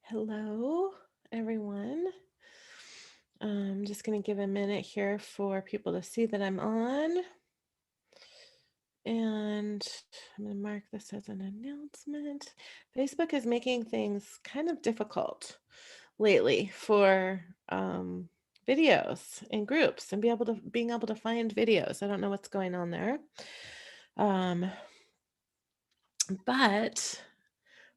Hello, everyone. I'm just going to give a minute here for people to see that I'm on. And I'm going to mark this as an announcement. Facebook is making things kind of difficult lately for videos in groups and being able to find videos. I don't know what's going on there. Um, but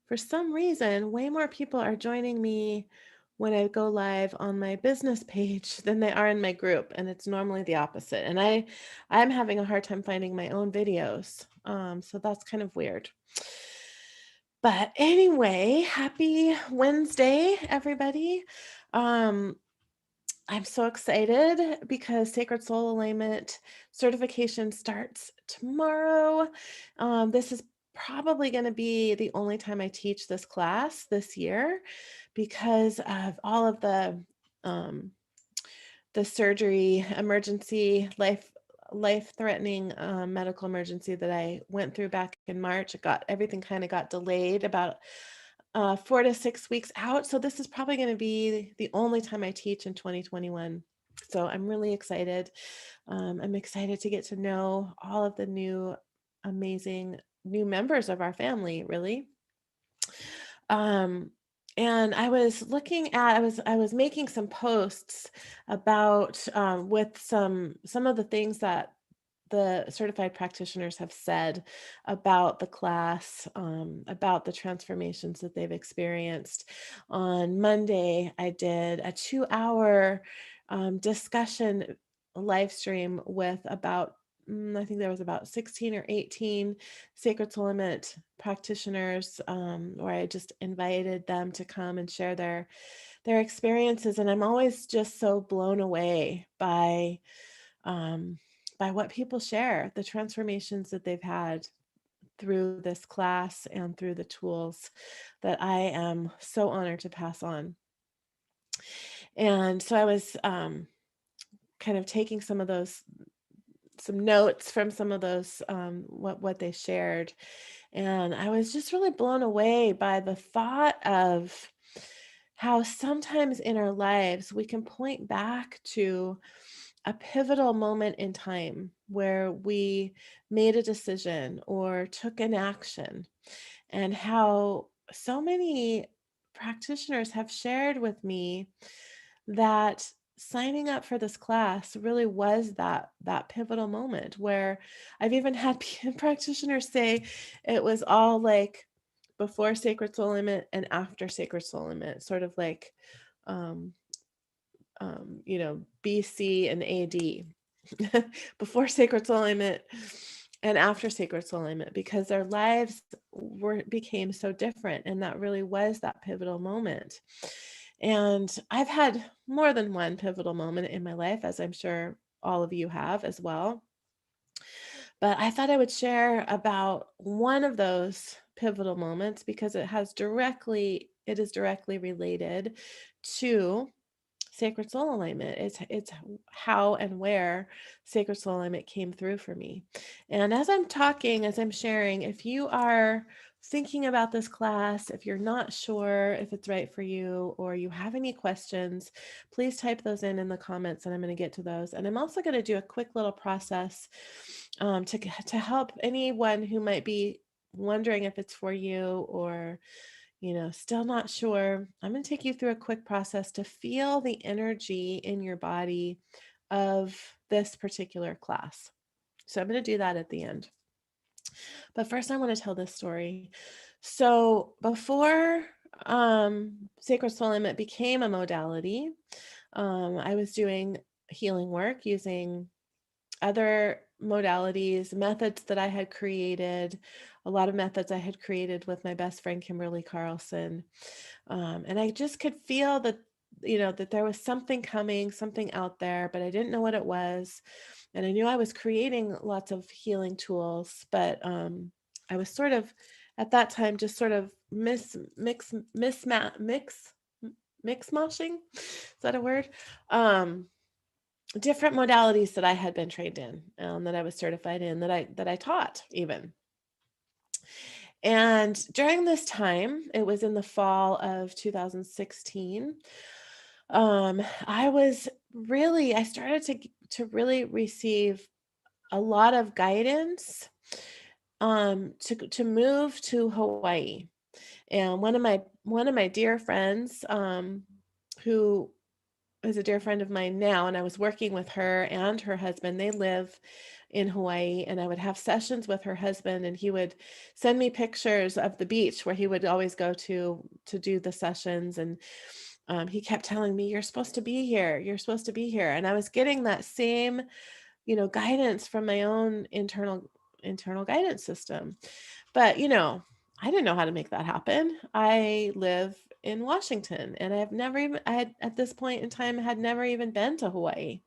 for some reason, way more people are joining me when I go live on my business page than they are in my group, and it's normally the opposite. And I'm having a hard time finding my own videos, so that's kind of weird. But anyway, happy Wednesday, everybody. I'm so excited because Sacred Soul Alignment certification starts tomorrow. This is probably going to be the only time I teach this class this year because of all of um, the surgery, emergency, life-threatening medical emergency that I went through back in March. Everything kind of got delayed about 4 to 6 weeks out. So this is probably going to be the only time I teach in 2021. So I'm really excited. I'm excited to get to know all of the new, amazing new members of our family, really. And I was looking at, I was making some posts about with some of the things that the certified practitioners have said about the class, about the transformations that they've experienced. On Monday, I did a 2-hour discussion live stream with about I think there was about 16 or 18 Sacred Soul Alignment practitioners, where I just invited them to come and share their experiences. And I'm always just so blown away by what people share, the transformations that they've had through this class and through the tools that I am so honored to pass on. And so I was kind of taking some notes from some of those what they shared, and I was just really blown away by the thought of how sometimes in our lives we can point back to a pivotal moment in time where we made a decision or took an action, and how so many practitioners have shared with me that signing up for this class really was that pivotal moment, where I've even had practitioners say it was all like before Sacred Soul Alignment and after Sacred Soul Alignment, sort of like um, BC and AD, before Sacred Soul Alignment and after Sacred Soul Alignment, because their lives became so different, and that really was that pivotal moment. And I've had more than one pivotal moment in my life, as I'm sure all of you have as well. But I thought I would share about one of those pivotal moments because it is directly related to Sacred Soul Alignment. It's how and where Sacred Soul Alignment came through for me. And as I'm talking, as I'm sharing, if you are thinking about this class, if you're not sure if it's right for you, or you have any questions, please type those in the comments, and I'm going to get to those. And I'm also going to do a quick little process to help anyone who might be wondering if it's for you, or still not sure. I'm going to take you through a quick process to feel the energy in your body of this particular class. So I'm going to do that at the end. But first, I want to tell this story. So before Sacred Soul Alignment became a modality, I was doing healing work using other modalities, methods that I had created, a lot of methods I had created with my best friend, Kimberly Carlson. And I just could feel that there was something coming, something out there, but I didn't know what it was. And I knew I was creating lots of healing tools, but I was sort of at that time just sort of mix moshing. Is that a word? Different modalities that I had been trained in, that I was certified in, that I taught even. And during this time, it was in the fall of 2016. I started to really receive a lot of guidance to move to Hawaii. And one of my dear friends, who is a dear friend of mine now, and I was working with her and her husband. They live in Hawaii, and I would have sessions with her husband, and he would send me pictures of the beach where he would always go to do the sessions. And he kept telling me, "You're supposed to be here. You're supposed to be here." And I was getting that same, guidance from my own internal guidance system. But, I didn't know how to make that happen. I live in Washington, and I had, at this point in time, had never even been to Hawaii.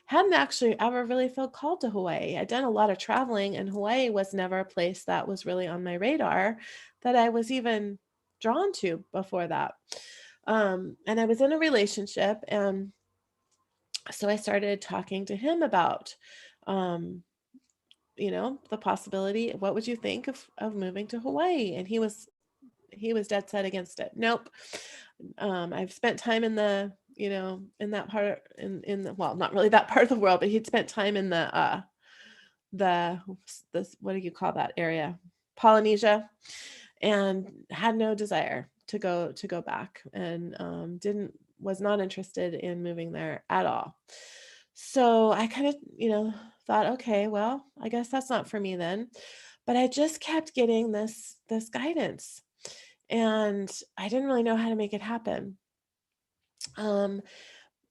Hadn't actually ever really felt called to Hawaii. I'd done a lot of traveling, and Hawaii was never a place that was really on my radar that I was even drawn to before that. And I was in a relationship, and so I started talking to him about, um, the possibility. What would you think of moving to Hawaii? And he was dead set against it. Nope. I've spent time in in that part, in the, well, not really that part of the world, but he'd spent time in the this, what do you call that area? Polynesia, and had no desire to go back, and didn't was not interested in moving there at all. So I kind of, thought, okay, well, I guess that's not for me then. But I just kept getting this guidance, and I didn't really know how to make it happen. Um,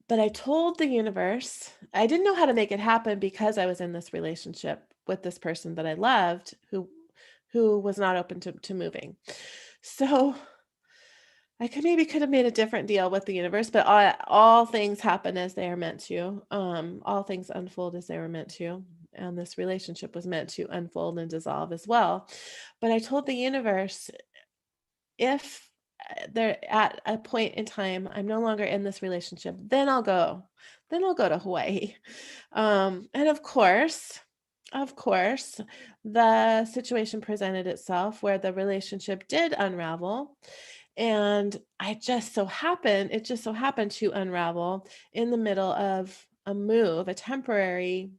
but I told the universe, I didn't know how to make it happen because I was in this relationship with this person that I loved, who was not open to moving. So I could have made a different deal with the universe, but all things happen as they are meant to. All things unfold as they were meant to. And this relationship was meant to unfold and dissolve as well. But I told the universe, if there at a point in time I'm no longer in this relationship, then I'll go. Then I'll go to Hawaii. And of course, the situation presented itself where the relationship did unravel. And it just so happened to unravel in the middle of a move, a temporary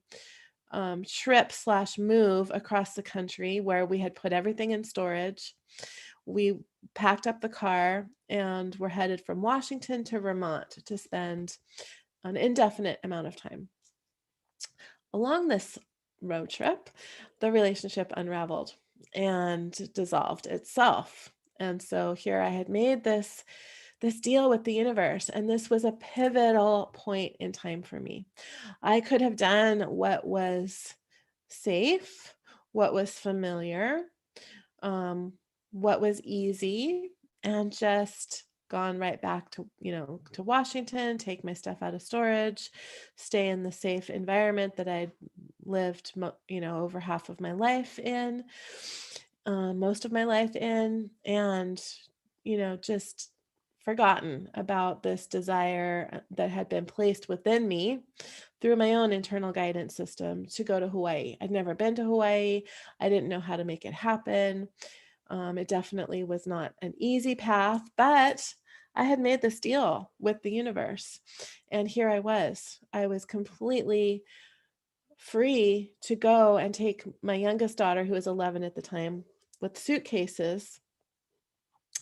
trip slash move across the country where we had put everything in storage. We packed up the car and were headed from Washington to Vermont to spend an indefinite amount of time. Along this road trip, the relationship unraveled and dissolved itself. And so here I had made this deal with the universe, and this was a pivotal point in time for me. I could have done what was safe, what was familiar, um, what was easy, and just gone right back to Washington, take my stuff out of storage, stay in the safe environment that I'd lived over half of my life in, most of my life in, and just forgotten about this desire that had been placed within me through my own internal guidance system to go to Hawaii. I'd never been to Hawaii. I didn't know how to make it happen. It definitely was not an easy path, but I had made this deal with the universe. And here I was. I was completely free to go and take my youngest daughter, who was 11 at the time, with suitcases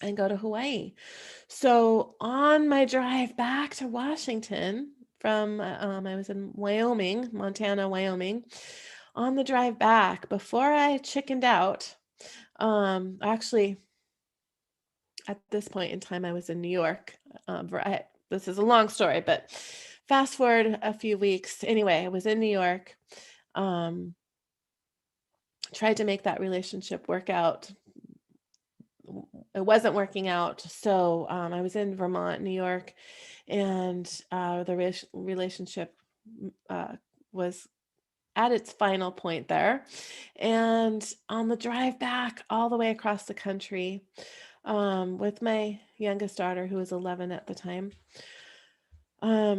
and go to Hawaii. So on my drive back to Washington from, I was in Montana, Wyoming. On the drive back, before I chickened out, actually, at this point in time, I was in New York. This is a long story, but fast forward a few weeks. Anyway, I was in New York. Tried to make that relationship work out. It wasn't working out. So I was in Vermont, New York, and the relationship was at its final point there. And on the drive back all the way across the country, with my youngest daughter, who was 11 at the time,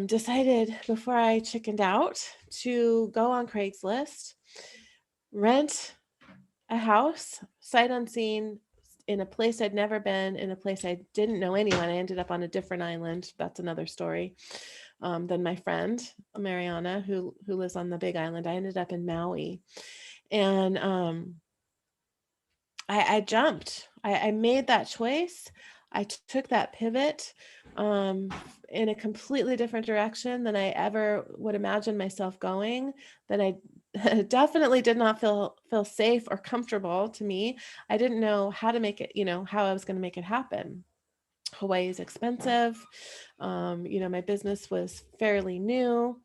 decided before I chickened out to go on Craigslist, rent a house, sight unseen, in a place I'd never been, in a place I didn't know anyone. I ended up on a different island. That's another story, than my friend Mariana, who lives on the Big Island. I ended up in Maui, and I jumped. I made that choice. I took that pivot, um, in a completely different direction than I ever would imagine myself going. That I definitely did not feel safe or comfortable to me. I didn't know how to make it, how I was going to make it happen. Hawaii is expensive. My business was fairly new.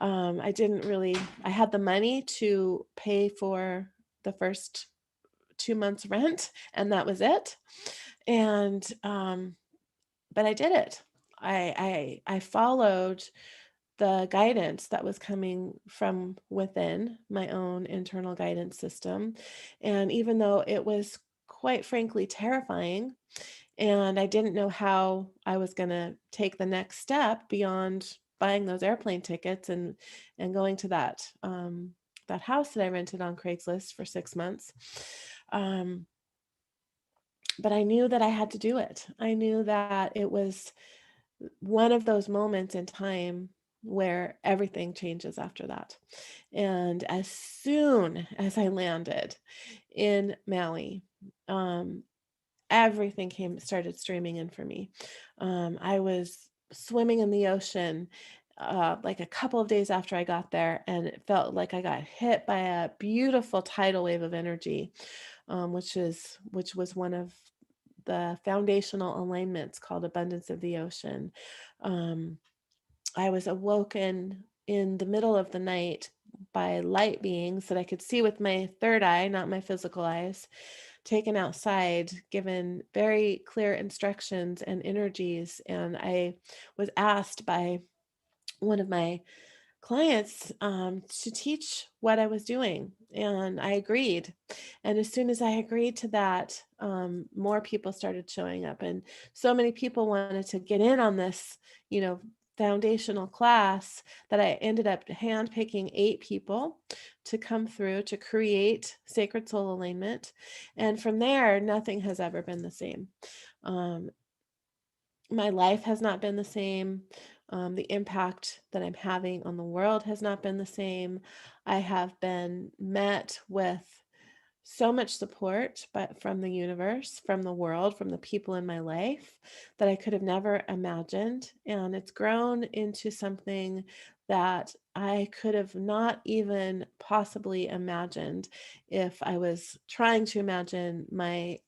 I had the money to pay for the first 2 months rent, and that was it. And but I did it. I followed the guidance that was coming from within my own internal guidance system. And even though it was quite frankly terrifying, and I didn't know how I was going to take the next step beyond buying those airplane tickets and going to that house that I rented on Craigslist for 6 months. Um, but I knew that I had to do it. I knew that it was one of those moments in time where everything changes after that. And as soon as I landed in Maui, um, everything started streaming in for me. I was swimming in the ocean like a couple of days after I got there, and it felt like I got hit by a beautiful tidal wave of energy, which was one of the foundational alignments called Abundance of the Ocean. Um, I was awoken in the middle of the night by light beings that I could see with my third eye, not my physical eyes, taken outside, given very clear instructions and energies. And I was asked by one of my clients to teach what I was doing. And I agreed. And as soon as I agreed to that, more people started showing up. And so many people wanted to get in on this, you know, foundational class that I ended up handpicking 8 people to come through to create Sacred Soul Alignment. And from there, nothing has ever been the same. Um, my life has not been the same. The impact that I'm having on the world has not been the same. I have been met with so much support, but from the universe, from the world, from the people in my life that I could have never imagined. And it's grown into something that I could have not even possibly imagined if I was trying to imagine my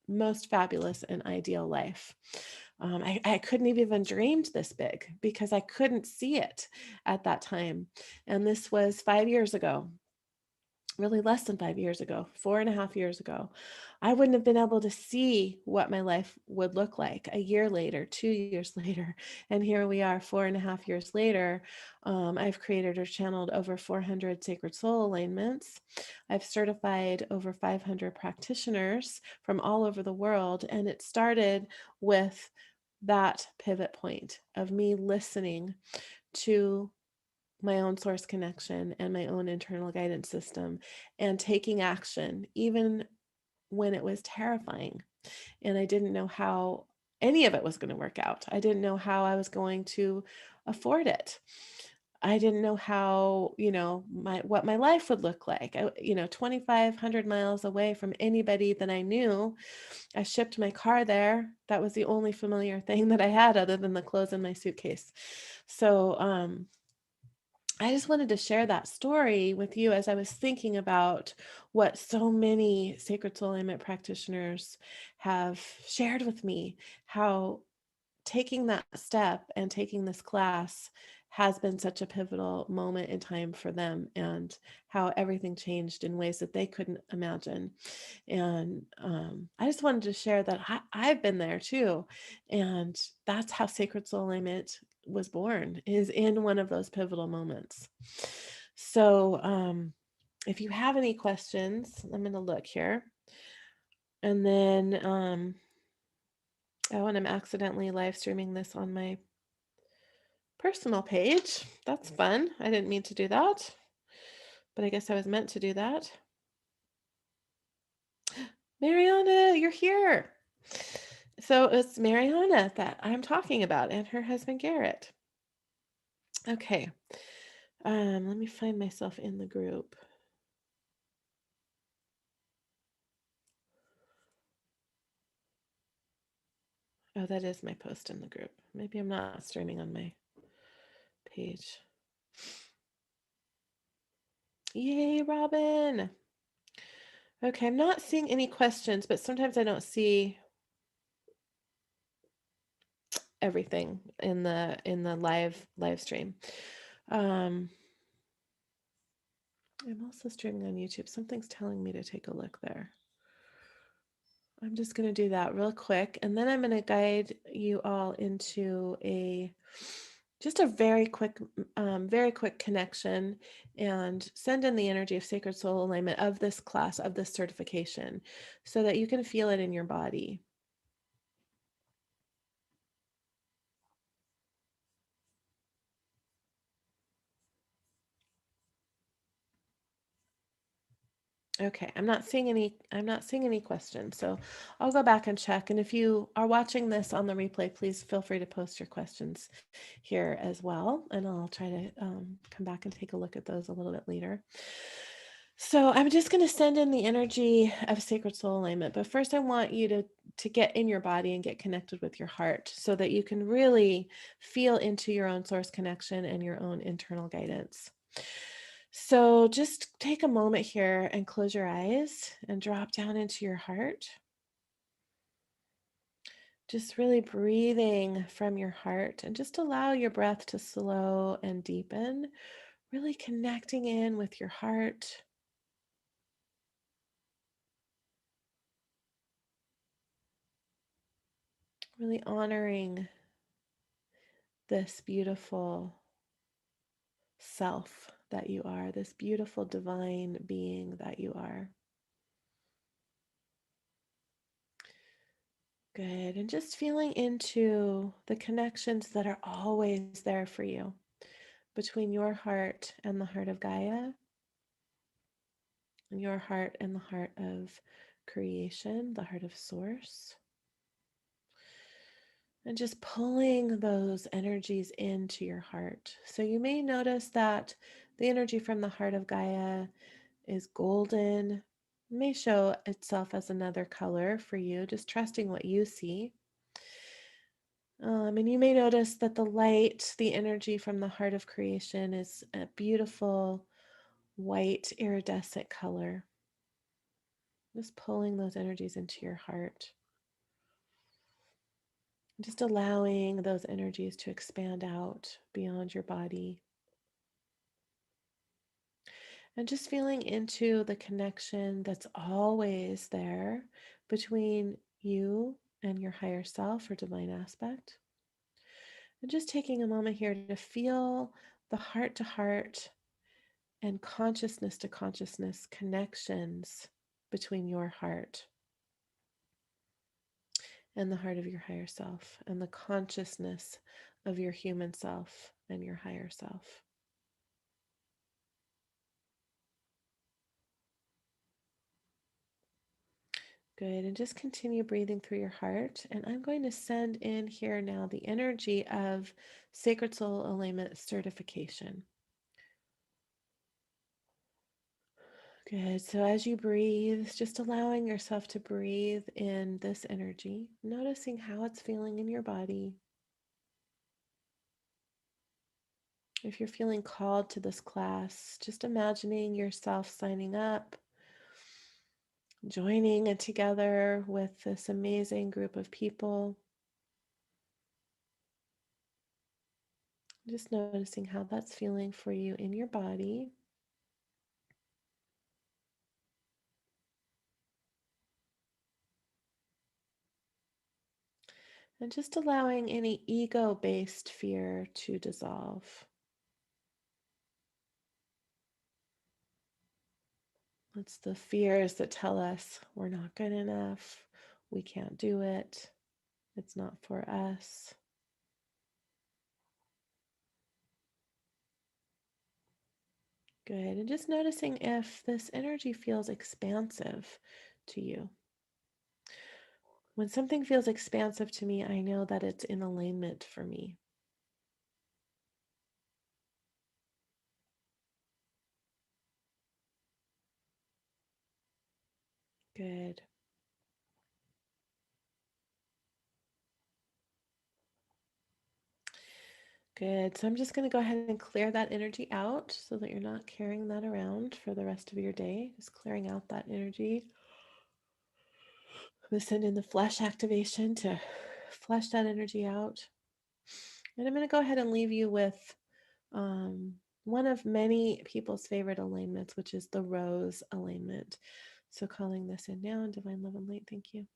most fabulous and ideal life. I couldn't have even dreamed this big because I couldn't see it at that time. And this was 5 years ago, really less than 5 years ago, 4.5 years ago. I wouldn't have been able to see what my life would look like a year later, 2 years later. And here we are, 4.5 years later. I've created or channeled over 400 sacred soul alignments. I've certified over 500 practitioners from all over the world. And it started with that pivot point of me listening to my own source connection and my own internal guidance system and taking action, even when it was terrifying. And I didn't know how any of it was going to work out. I didn't know how I was going to afford it. I didn't know how, what my life would look like. 2,500 miles away from anybody that I knew. I shipped my car there. That was the only familiar thing that I had other than the clothes in my suitcase. So, I just wanted to share that story with you as I was thinking about what so many sacred soul alignment practitioners have shared with me, how taking that step and taking this class has been such a pivotal moment in time for them, and how everything changed in ways that they couldn't imagine. And I just wanted to share that I've been there too. And that's how Sacred Soul Alignment was born, is in one of those pivotal moments. So if you have any questions, I'm going to look here. And then, and I'm accidentally live streaming this on my personal page. That's fun. I didn't mean to do that, but I guess I was meant to do that. Mariana, you're here. So it's Mariana that I'm talking about and her husband Garrett. Okay. Let me find myself in the group. Oh, that is my post in the group. Maybe I'm not streaming on my page. Yay, Robin. Okay, I'm not seeing any questions, but sometimes I don't see everything in the live stream. I'm also streaming on YouTube. Something's telling me to take a look there. I'm just going to do that real quick, and then I'm going to guide you all into just a very quick connection and send in the energy of sacred soul alignment of this class, of this certification, so that you can feel it in your body. Okay, I'm not seeing any questions, so I'll go back and check. And if you are watching this on the replay, please feel free to post your questions here as well, and I'll try to come back and take a look at those a little bit later. So I'm just going to send in the energy of sacred soul alignment, but first I want you to get in your body and get connected with your heart so that you can really feel into your own source connection and your own internal guidance. So just take a moment here and close your eyes and drop down into your heart. Just really breathing from your heart, and just allow your breath to slow and deepen, really connecting in with your heart. Really honoring this beautiful self that you are, this beautiful divine being that you are. Good. And just feeling into the connections that are always there for you between your heart and the heart of Gaia, and your heart and the heart of creation, the heart of source. And just pulling those energies into your heart. So you may notice that the energy from the heart of Gaia is golden. It may show itself as another color for you, just trusting what you see. And you may notice that the light, the energy from the heart of creation, is a beautiful white iridescent color. Just pulling those energies into your heart. Just allowing those energies to expand out beyond your body. And just feeling into the connection that's always there between you and your higher self or divine aspect. And just taking a moment here to feel the heart to heart and consciousness to consciousness connections between your heart and the heart of your higher self, and the consciousness of your human self and your higher self. Good. And just continue breathing through your heart. And I'm going to send in here now the energy of Sacred Soul Alignment certification. Good. So as you breathe, just allowing yourself to breathe in this energy, noticing how it's feeling in your body. If you're feeling called to this class, just imagining yourself signing up, joining it together with this amazing group of people. Just noticing how that's feeling for you in your body. And just allowing any ego-based fear to dissolve. It's the fears that tell us we're not good enough, we can't do it, it's not for us. Good. And just noticing if this energy feels expansive to you. When something feels expansive to me, I know that it's in alignment for me. Good. Good. So I'm just going to go ahead and clear that energy out so that you're not carrying that around for the rest of your day. Just clearing out that energy. I'm going to send in the flesh activation to flush that energy out. And I'm going to go ahead and leave you with one of many people's favorite alignments, which is the rose alignment. So calling this in now, divine love and light. Thank you.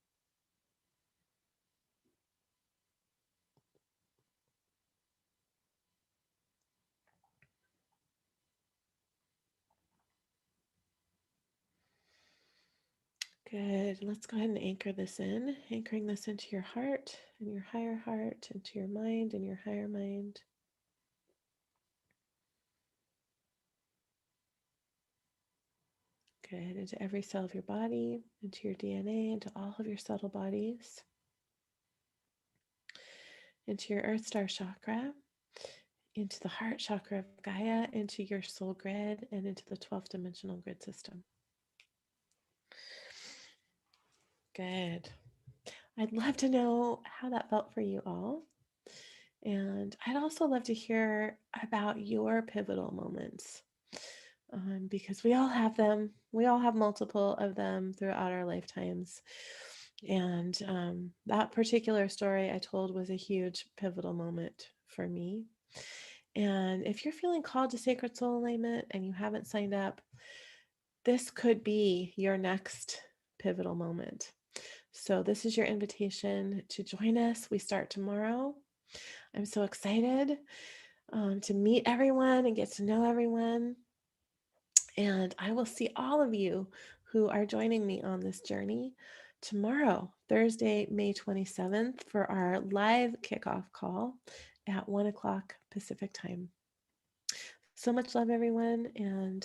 Good. Let's go ahead and anchor this in, anchoring this into your heart and your higher heart, into your mind and your higher mind. Good. Into every cell of your body, into your DNA, into all of your subtle bodies, into your Earth Star chakra, into the heart chakra of Gaia, into your soul grid, and into the 12th dimensional grid system. Good. I'd love to know how that felt for you all. And I'd also love to hear about your pivotal moments, because we all have them. We all have multiple of them throughout our lifetimes. And that particular story I told was a huge pivotal moment for me. And if you're feeling called to Sacred Soul Alignment and you haven't signed up, this could be your next pivotal moment. So, this is your invitation to join us. We start tomorrow. I'm so excited to meet everyone and get to know everyone. And I will see all of you who are joining me on this journey tomorrow, Thursday, May 27th, for our live kickoff call at 1 o'clock Pacific time. So much love, everyone, and